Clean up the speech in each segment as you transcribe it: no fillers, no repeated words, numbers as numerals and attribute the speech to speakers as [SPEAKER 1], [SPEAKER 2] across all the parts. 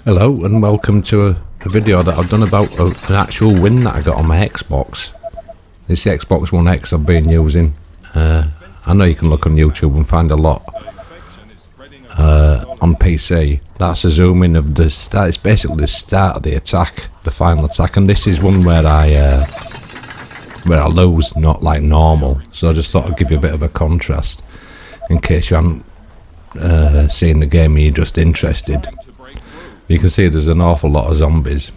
[SPEAKER 1] Hello and welcome to a video that I've done about an actual win that I got on my Xbox. This Xbox One X I've been using. I know you can look on YouTube and find a lot on PC. That's a zoom in of the start. It's basically the start of the attack, the final attack, and this is one where I lose, not like normal. So I just thought I'd give you a bit of a contrast in case you haven't seen the game and you're just interested. You can see there's an awful lot of zombies,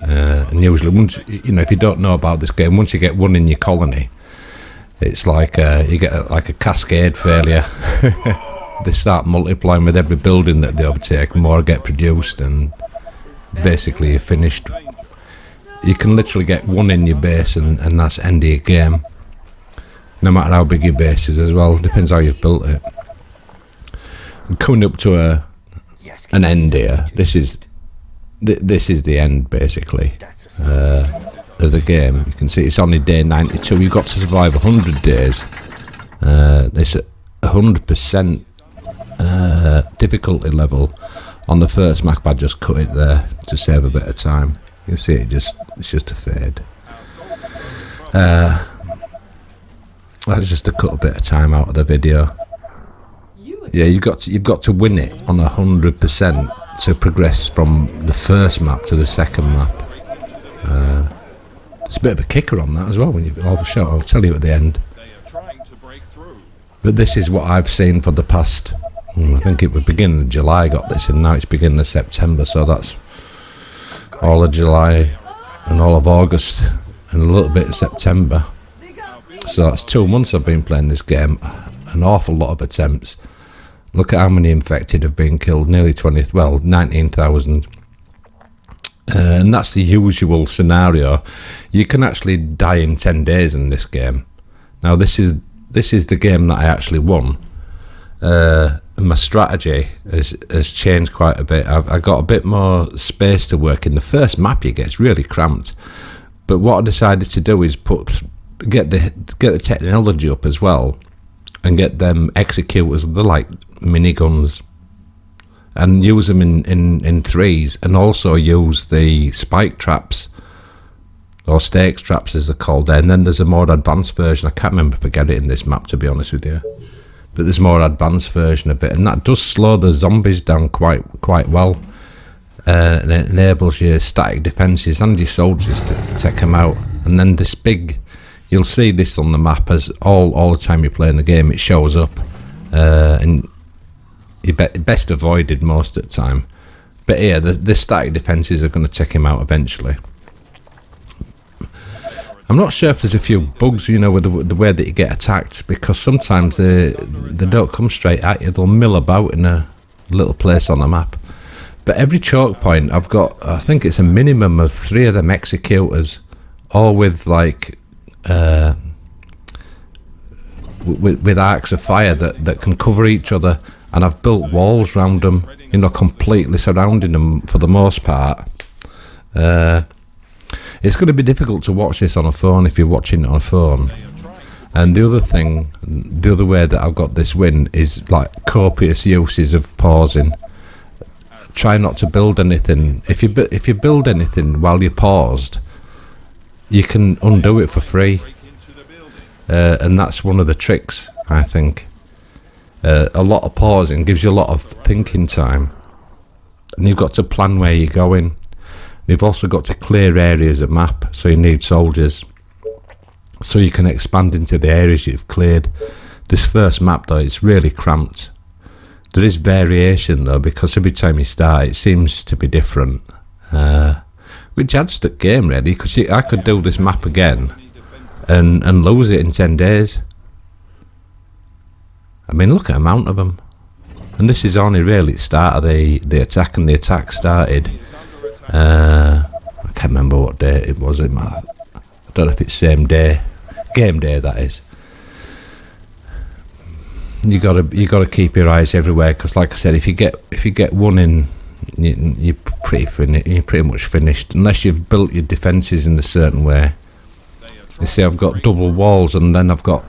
[SPEAKER 1] and usually once if you don't know about this game, once you get one in your colony, it's like you get a cascade failure. They start multiplying with every building that they overtake. More get produced, and basically you're finished. You can literally get one in your base, and that's end of your game. No matter how big your base is, as well, depends how you've built it. I'm coming up to an end here. This is the end basically of the game. You can see it's only day 92. You've got to survive 100 days. It's 100% difficulty level on the first map. I just cut it there to save a bit of time. You can see it's just a fade. That's just to cut a bit of time out of the video. Yeah, you've got to win it on 100% to progress from the first map to the second map. It's a bit of a kicker on that as well when you overshot. I'll tell you at the end. But this is what I've seen for the past. I think it was beginning of July I got this, and now it's beginning of September. So that's all of July and all of August and a little bit of September. So that's 2 months I've been playing this game. An awful lot of attempts. Look at how many infected have been killed, nearly 19,000. And that's the usual scenario. You can actually die in 10 days in this game. Now this is the game that I actually won. My strategy has changed quite a bit. I got a bit more space to work in. The first map you get is really cramped. But what I decided to do is get the technology up as well, and get them executors. They're like miniguns, and use them in threes, and also use the spike traps or stakes traps as they're called there. And then there's a more advanced version. I can't remember if I get it in this map, to be honest with you, but there's a more advanced version of it, and that does slow the zombies down quite well, and it enables your static defenses and your soldiers to take them out. And then this big, you'll see this on the map as all the time you're playing the game, it shows up, and you best avoided most of the time. But here, the static defences are going to take him out eventually. I'm not sure if there's a few bugs, with the way that you get attacked, because sometimes they don't come straight at you. They'll mill about in a little place on the map. But every choke point, I've got, I think it's a minimum of 3 of them executors, all with like with arcs of fire that can cover each other, and I've built walls around them, completely surrounding them for the most part. It's going to be difficult to watch this on a phone if you're watching it on a phone. And the other way that I've got this win is like copious uses of pausing. Try not to build anything. If you build anything while you're paused, you can undo it for free, and that's one of the tricks, I think. A lot of pausing gives you a lot of thinking time, and you've got to plan where you're going. You've also got to clear areas of map, so you need soldiers, so you can expand into the areas you've cleared. This first map though, it's really cramped. There is variation though, because every time you start it seems to be different, which adds to the game really, because I could do this map again and lose it in 10 days. I mean, look at the amount of them. And this is only really the start of the attack, and the attack started, I can't remember what day it was. I don't know if it's same day, game day that is. You gotta keep your eyes everywhere, because like I said, if you get one in, you're pretty much finished, unless you've built your defences in a certain way. You see, I've got double walls, and then I've got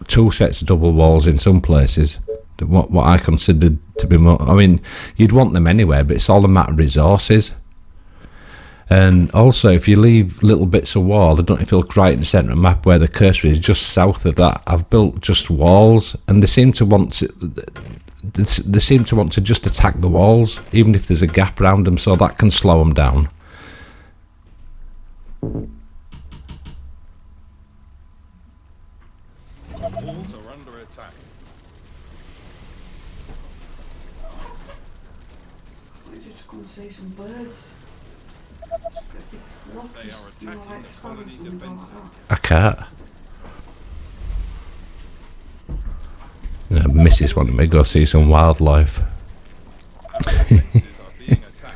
[SPEAKER 1] 2 sets of double walls in some places. What I considered to be more. I mean, you'd want them anywhere, but it's all a matter of resources. And also, if you leave little bits of wall, I don't know if you look right in the centre of the map where the cursor is, just south of that, I've built just walls, and they seem to want to. They seem to want to just attack the walls, even if there's a gap around them, so that can slow them down.
[SPEAKER 2] Walls are under attack.
[SPEAKER 3] I just go and see some birds.
[SPEAKER 2] They are attacking the colony defences.
[SPEAKER 1] I can't. Mrs. wanted me to go see some wildlife.
[SPEAKER 2] Defences are being attacked.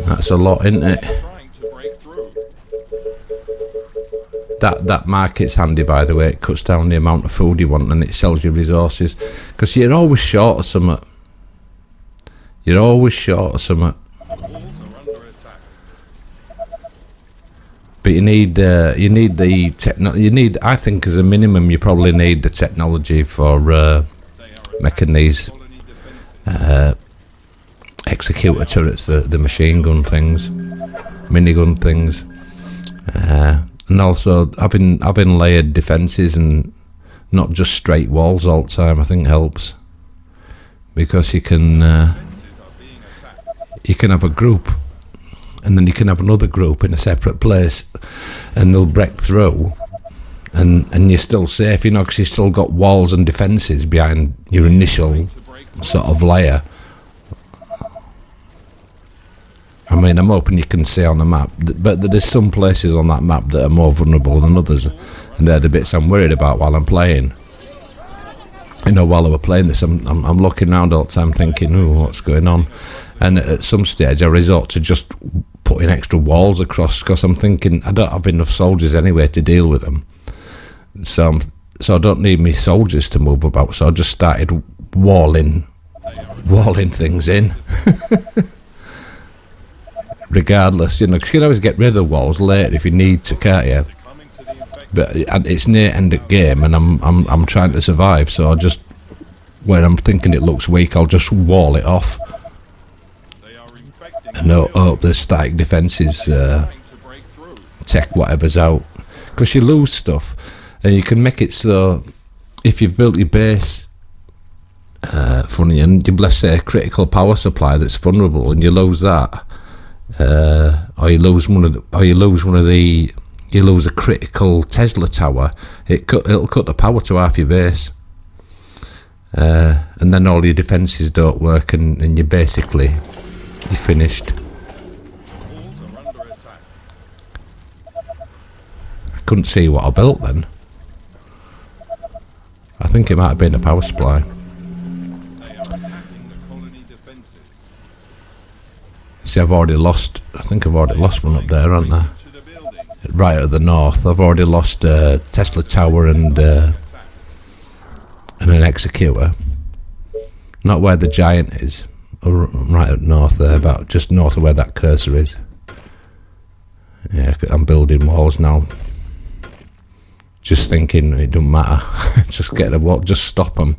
[SPEAKER 1] That's a lot, isn't it?
[SPEAKER 2] Trying to break through.
[SPEAKER 1] That market's handy, by the way. It cuts down the amount of food you want, and it sells you resources. Because you're always short of something. You're always short of something.
[SPEAKER 2] Walls are under attack.
[SPEAKER 1] But you need the you need, I think, as a minimum, you probably need the technology for
[SPEAKER 2] They are
[SPEAKER 1] making these
[SPEAKER 2] colony defences.
[SPEAKER 1] executor turrets, the machine gun things, minigun things, and also having layered defences and not just straight walls all the time. I think helps, because you can
[SPEAKER 2] Defences are being attacked.
[SPEAKER 1] have a group, and then you can have another group in a separate place, and they'll break through, and you're still safe, because you've still got walls and defences behind your initial
[SPEAKER 2] To break
[SPEAKER 1] sort of layer. I mean, I'm hoping you can see on the map, but there's some places on that map that are more vulnerable than others, and they're the bits I'm worried about while I'm playing. While I were playing this, I'm looking around all the time thinking, "Oh, what's going on?" And at some stage, I resort to just putting extra walls across, because I'm thinking I don't have enough soldiers anyway to deal with them. So I don't need me soldiers to move about. So I just started walling things in. Regardless, 'cause you can always get rid of the walls later if you need to, can't you?
[SPEAKER 2] Coming to the infected.
[SPEAKER 1] But it's near end of game, and I'm trying to survive. So I just, when I'm thinking it looks weak, I'll just wall it off,
[SPEAKER 2] They are infecting.
[SPEAKER 1] and hope the static defences
[SPEAKER 2] Trying to break through.
[SPEAKER 1] take whatever's out. Because you lose stuff, and you can make it so if you've built your base, funny, and you, let's say, a critical power supply that's vulnerable, and you lose that, or you lose you lose a critical Tesla tower, it'll cut the power to half your base, and then all your defences don't work, and you're finished.
[SPEAKER 2] Walls are under attack.
[SPEAKER 1] I couldn't see what I built then. I think it might have been a power supply.
[SPEAKER 2] They are attacking the colony defences.
[SPEAKER 1] See, I think I've already lost one up there, haven't I?
[SPEAKER 2] To the building.
[SPEAKER 1] Right at the north, I've already lost Tesla tower and an executor. Not where the giant is, right up north there, about just north of where that cursor is. Yeah, I'm building walls now. Just thinking it doesn't matter. Just get the wall, just stop them.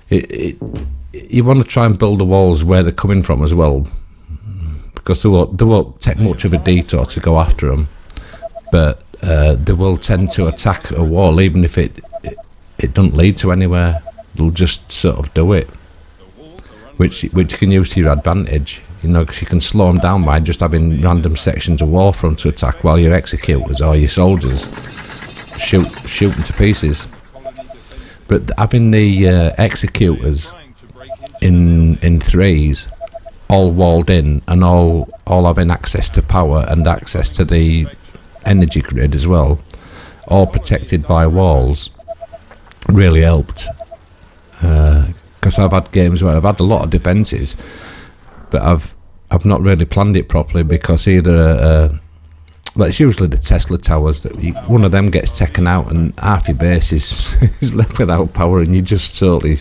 [SPEAKER 1] You want to try and build the walls where they're coming from as well, because they won't take much of a detour to go after them, but they will tend to attack a wall even if it doesn't lead to anywhere. They'll just sort of do it, which you can use to your advantage, because you can slow them down by just having random sections of wall for them to attack while your executors or your soldiers shoot them to pieces. But having the executors in threes, all walled in, and all having access to power and access to the energy grid as well, all protected by walls, really helped. Because I've had games where I've had a lot of defences, but I've not really planned it properly, because either well, it's usually the Tesla towers that one of them gets taken out and half your base is left without power, and you're totally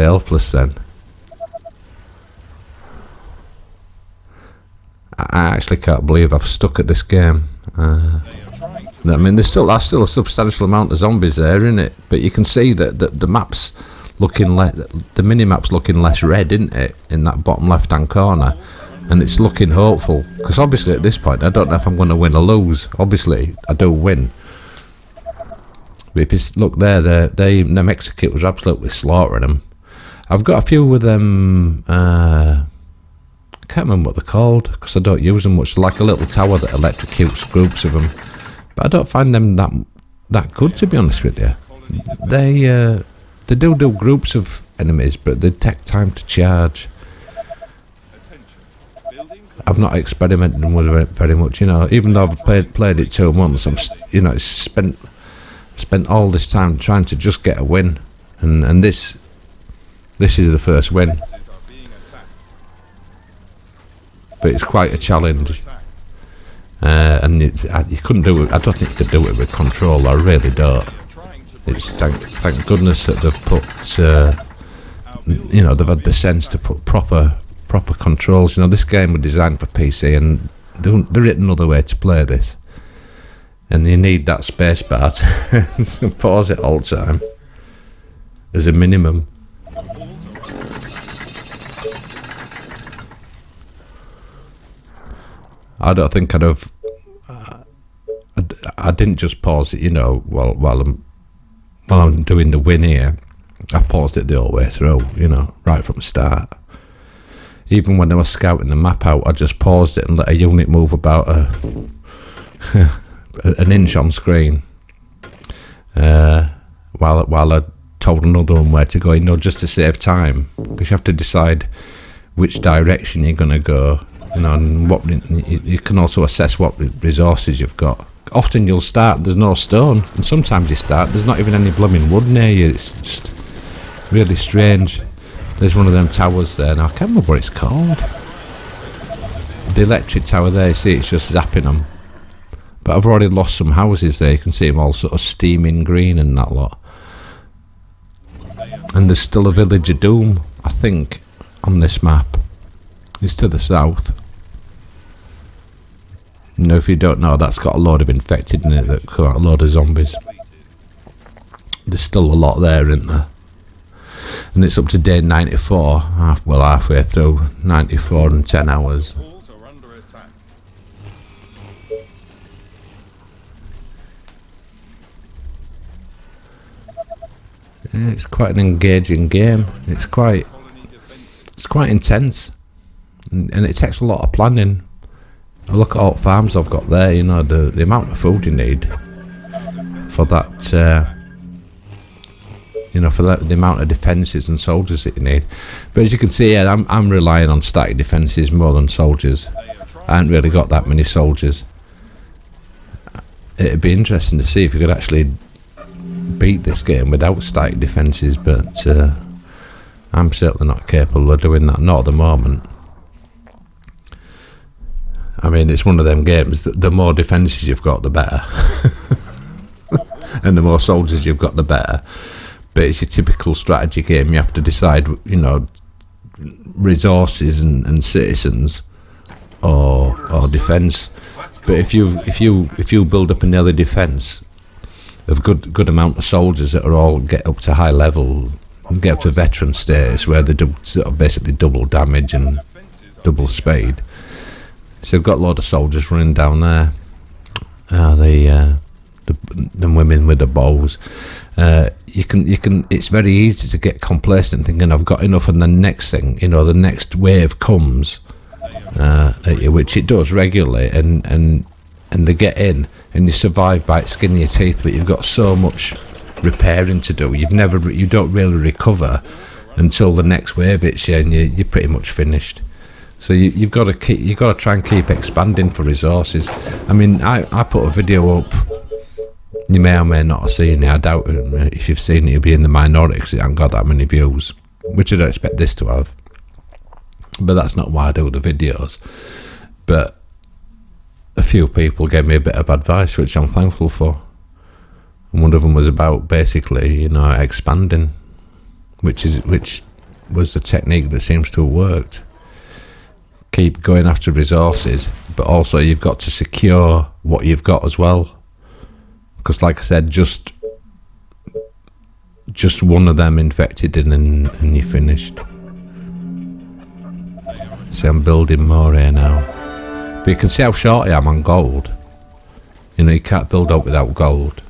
[SPEAKER 1] helpless then. I actually can't believe I've stuck at this game. I mean, that's still a substantial amount of zombies there, isn't it? But you can see that the map's looking the mini-map's looking less red, isn't it, in that bottom left-hand corner, and it's looking hopeful. Because obviously at this point, I don't know if I'm going to win or lose. Obviously, I do win. But if you look there, them executors are absolutely slaughtering them. I've got a few with them. I can't remember what they're called because I don't use them much. They're like a little tower that electrocutes groups of them, but I don't find them that good, to be honest with you. They do groups of enemies, but they take time to charge. I've not experimented with it very much, you know. Even though I've played it 2 months, it's spent all this time trying to just get a win, and this is the first win. But it's quite a challenge, and you couldn't do it. I don't think you could do it with control. I really don't. It's thank goodness that they've put, they've had the sense to put proper controls. You know, this game was designed for PC, and there isn't another way to play this. And you need that space bar to pause it all the time as a minimum. I don't think I'd have. I didn't just pause it, you know, while I'm doing the win here. I paused it the whole way through, you know, right from the start. Even when I was scouting the map out, I just paused it and let a unit move about an inch on screen, while I told another one where to go, you know, just to save time, because you have to decide which direction you're going to go. You know, and you can also assess what resources you've got. Often you'll start, there's no stone, and sometimes you start, there's not even any blooming wood near you. It's just really strange. There's one of them towers there now. I can't remember what it's called. The electric tower there, you see, it's just zapping them. But I've already lost some houses there. You can see them all sort of steaming green and that lot. And there's still a village of doom, I think, on this map. It's to the south. You know, if you don't know, that's got a load of infected in it, that's got a load of zombies. There's still a lot there, isn't there? And it's up to day 94, halfway through, 94 and 10 hours. Yeah, it's quite an engaging game. It's quite intense, and it takes a lot of planning. I look at all the farms I've got there, you know, the amount of food you need for that, the amount of defences and soldiers that you need. But as you can see, yeah, I'm relying on static defences more than soldiers. I haven't really got that many soldiers. It'd be interesting to see if you could actually beat this game without static defences, but I'm certainly not capable of doing that, not at the moment. I mean, it's one of them games that the more defences you've got, the better. And the more soldiers you've got, the better. But it's your typical strategy game. You have to decide, you know, resources and citizens or defence. But if you build up another defence of good amount of soldiers that are all get up to high level, get up to veteran status where they do sort of basically double damage and double speed. So we've got a lot of soldiers running down there. The women with the bows. You can. It's very easy to get complacent, thinking I've got enough, and the next thing, you know, the next wave comes, at you, which it does regularly, and they get in, and you survive by skinning your teeth. But you've got so much repairing to do. You don't really recover until the next wave hits you, and you're pretty much finished. So you've got to try and keep expanding for resources. I mean, I put a video up. You may or may not have seen it. I doubt if you've seen it, you'll be in the minority because it hasn't got that many views, which I don't expect this to have. But that's not why I do the videos. But a few people gave me a bit of advice, which I'm thankful for. And one of them was about basically, you know, expanding, which was the technique that seems to have worked. keep going after resources, but also you've got to secure what you've got as well. Because, like I said, just one of them infected and you're finished. See, I'm building more here now. But you can see how short I am on gold. You know, you can't build up without gold.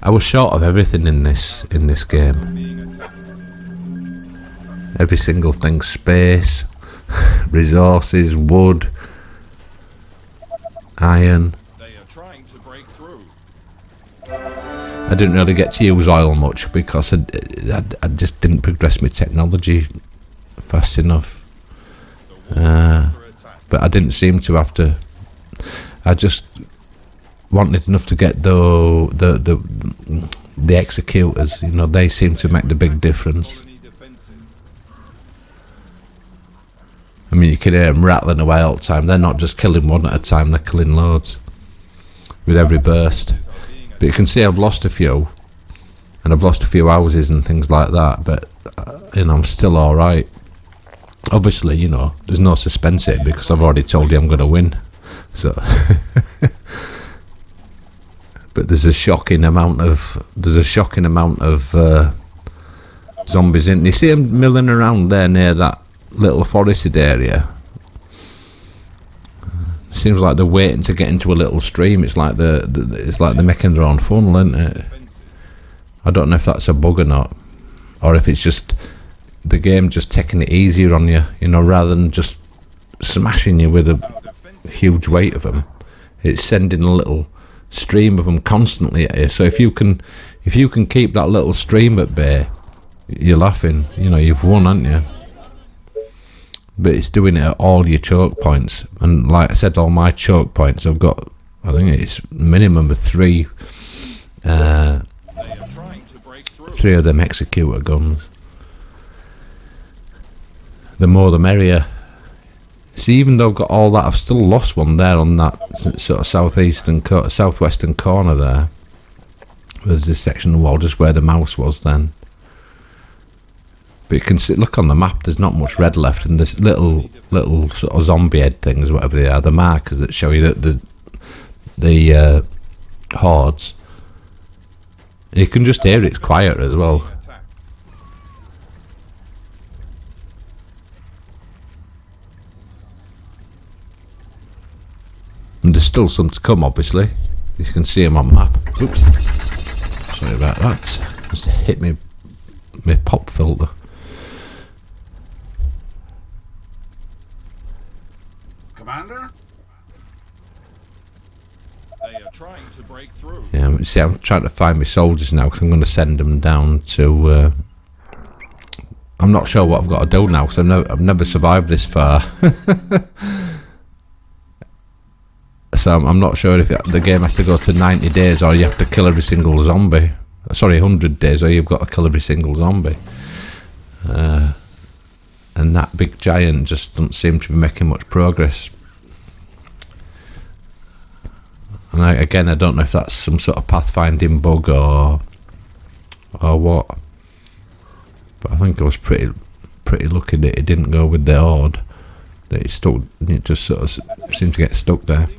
[SPEAKER 1] I was short of everything in this game. Every single thing: space, resources, wood, iron.
[SPEAKER 2] They are trying to break through.
[SPEAKER 1] I didn't really get to use oil much because I just didn't progress my technology fast enough. But I didn't seem to have to. I just wanted enough to get the executors. You know, they seem to make the big difference.
[SPEAKER 2] Colony defenses.
[SPEAKER 1] I mean, you can hear them rattling away all the time. They're not just killing one at a time; they're killing loads with every burst. But you can see I've lost a few, and I've lost a few houses and things like that. But you know, I'm still all right. Obviously, you know, there's no suspense here because I've already told you I'm going to win. So, but there's a shocking amount of zombies in. You see them milling around there near that little forested area. Seems like they're waiting to get into a little stream. It's like they're making their own funnel, isn't it? I don't know if that's a bug or not, or if it's just the game just taking it easier on you, you know, rather than just smashing you with a huge weight of them. It's sending a little stream of them constantly at you. So if you can keep that little stream at bay, you're laughing. You know, you've won, haven't you? But it's doing it at all your choke points, and like I said, all my choke points, I've got, I think it's minimum of three of them executor guns. The more the merrier. See, even though I've got all that, I've still lost one there on that sort of southwestern corner there. There's this section of the wall just where the mouse was then. But you can see, look on the map, there's not much red left, and there's little sort of zombie head things, whatever they are, the markers that show you that the hordes. You can just hear it's quiet as well. And there's still some to come, obviously. You can see them on map. Oops. Sorry about that. Just hit me pop filter.
[SPEAKER 2] Commander? They are trying to break through.
[SPEAKER 1] Yeah, see, I'm trying to find my soldiers now because I'm going to send them down to. I'm not sure what I've got to do now because I've never survived this far. So I'm not sure if the game has to go to 90 days or you have to kill every single zombie. Sorry, 100 days, or you've got to kill every single zombie. And that big giant just doesn't seem to be making much progress. And I don't know if that's some sort of pathfinding bug or what. But I think I was pretty lucky that it didn't go with the horde. That it just sort of seemed to get stuck there.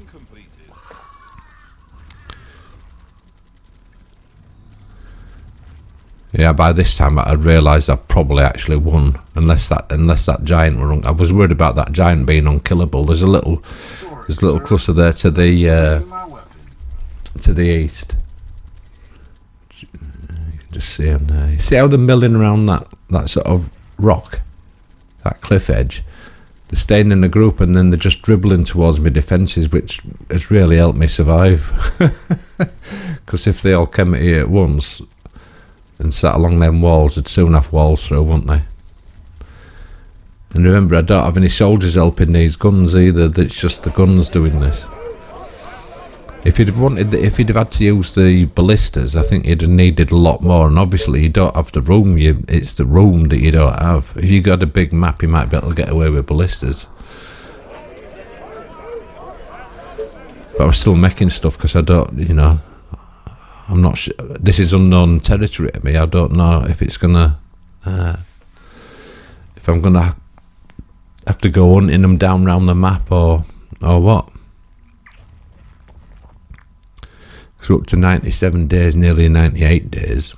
[SPEAKER 1] Yeah, by this time I'd realised I'd probably actually won, unless that giant were. I was worried about that giant being unkillable. There's a little cluster there to the east. You can just see them there. You see how they're milling around that sort of rock, that cliff edge. They're staying in a group and then they're just dribbling towards my defences, which has really helped me survive. Because if they all came at you at once and sat along them walls, they'd soon have walls through, wouldn't they? And remember, I don't have any soldiers helping these guns either. It's just the guns doing this. If you'd have had to use the ballistas, I think you'd have needed a lot more. And obviously, you don't have the room. It's the room that you don't have. If you got a big map, you might be able to get away with ballistas. But I'm still making stuff because I don't, I'm not sure. This is unknown territory to me. I don't know if it's gonna, if I'm gonna have to go hunting them down round the map, or what? So up to 97 days, nearly 98 days.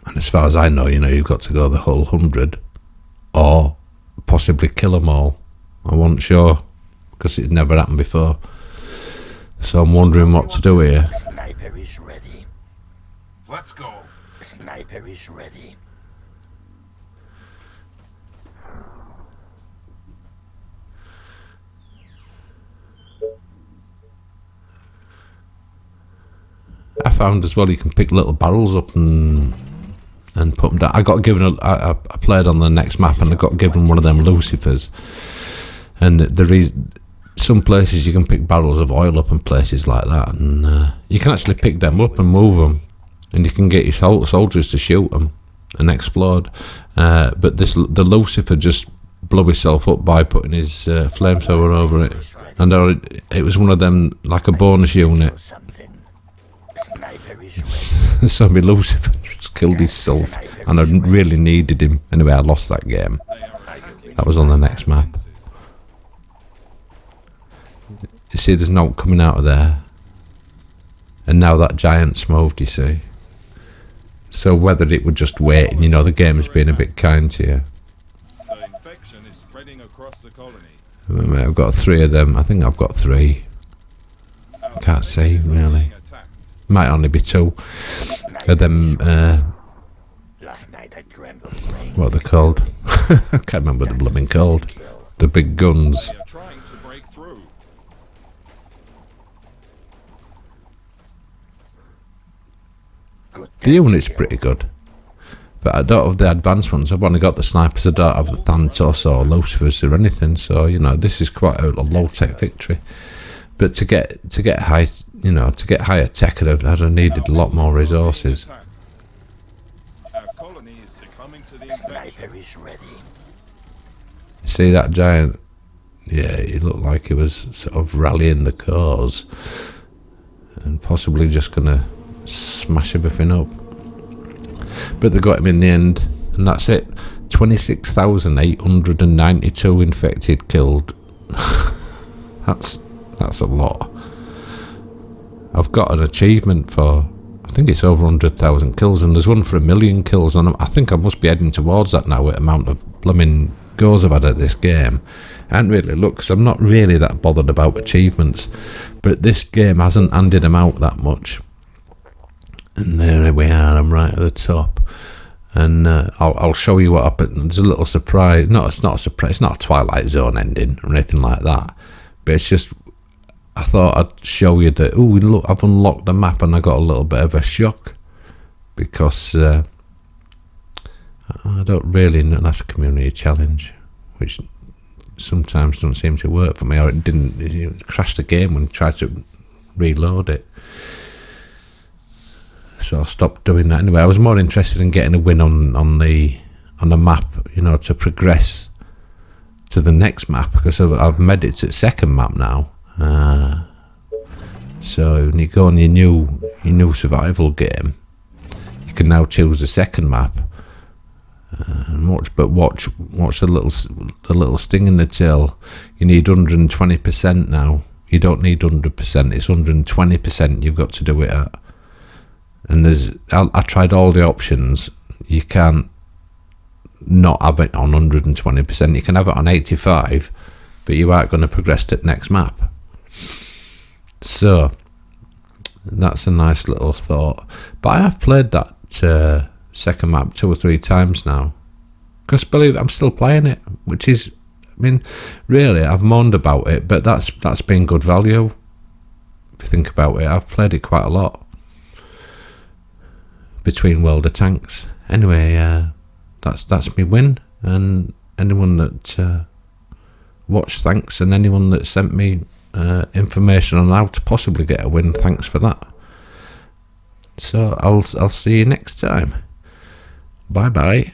[SPEAKER 1] And as far as I know, you've got to go the whole 100, or possibly kill them all. I wasn't sure, because it never happened before. So I'm wondering what to do here.
[SPEAKER 4] Sniper is ready.
[SPEAKER 2] Let's go.
[SPEAKER 4] Sniper is ready.
[SPEAKER 1] I found as well you can pick little barrels up and put them down. I got given I played on the next map and I got given one of them Lucifers. And some places you can pick barrels of oil up and places like that, and you can actually pick them up and move them, and you can get your soldiers to shoot them and explode. But the Lucifer just blew himself up by putting his flamethrower over it, and it was one of them, like a bonus unit.
[SPEAKER 4] Something. Sniper is ready.
[SPEAKER 1] So my Lucifer just killed himself, and I really needed him. Anyway, I lost that game. That was on the next map. You see, there's no coming out of there, and now that giant's moved. You see, so whether it would just wait, and the game's been a bit kind to you.
[SPEAKER 2] The infection is spreading across the colony.
[SPEAKER 1] I've got 3 of them. I think I've got 3. I can't see really. Might only be 2 of them.
[SPEAKER 4] Last night I dreamt of brains.
[SPEAKER 1] What are they called? I can't remember the blooming called. The big guns.
[SPEAKER 2] They are trying to break through.
[SPEAKER 1] The unit's pretty good, but I don't have the advanced ones. I've only got the snipers. I don't have the Thanatos or Lucifers or anything. So this is quite a low tech victory. But to get high, to get higher tech, I'd have needed a lot more resources.
[SPEAKER 2] Our colony is succumbing to the infection.
[SPEAKER 4] Sniper is ready.
[SPEAKER 1] See that giant? Yeah, he looked like he was sort of rallying the cause, and possibly just gonna smash everything up. But they got him in the end, and that's it. 26,892 infected killed. That's a lot. I've got an achievement for, I think it's over 100,000 kills, and there's one for 1 million kills, and I think I must be heading towards that now with the amount of blooming goals I've had at this game. I haven't really looked, because I'm not really that bothered about achievements, but this game hasn't handed them out that much. And there we are, I'm right at the top. And I'll show you what happened. There's a little surprise. No, it's not a surprise. It's not a Twilight Zone ending or anything like that. But it's just, I thought I'd show you that, look, I've unlocked the map, and I got a little bit of a shock. Because I don't really know. That's a community challenge, which sometimes don't seem to work for me. Or it didn't. It crashed the game when I tried to reload it. So I stopped doing that anyway. I was more interested in getting a win on the map, to progress to the next map, because I've made it to the second map now. So when you go on your new survival game, you can now choose the second map. And watch the little sting in the tail. You need 120% now. You don't need 100%. It's 120%. You've got to do it at. And I tried all the options. You can't not have it on 120%. You can have it on 85, but you aren't going to progress to the next map. So that's a nice little thought. But I have played that second map 2 or 3 times now. Because believe it, I'm still playing it, which is, really, I've moaned about it, but that's been good value. If you think about it, I've played it quite a lot. Between World of Tanks. Anyway, that's me win, and anyone that watched, thanks, and anyone that sent me information on how to possibly get a win, thanks for that. So I'll see you next time. Bye bye.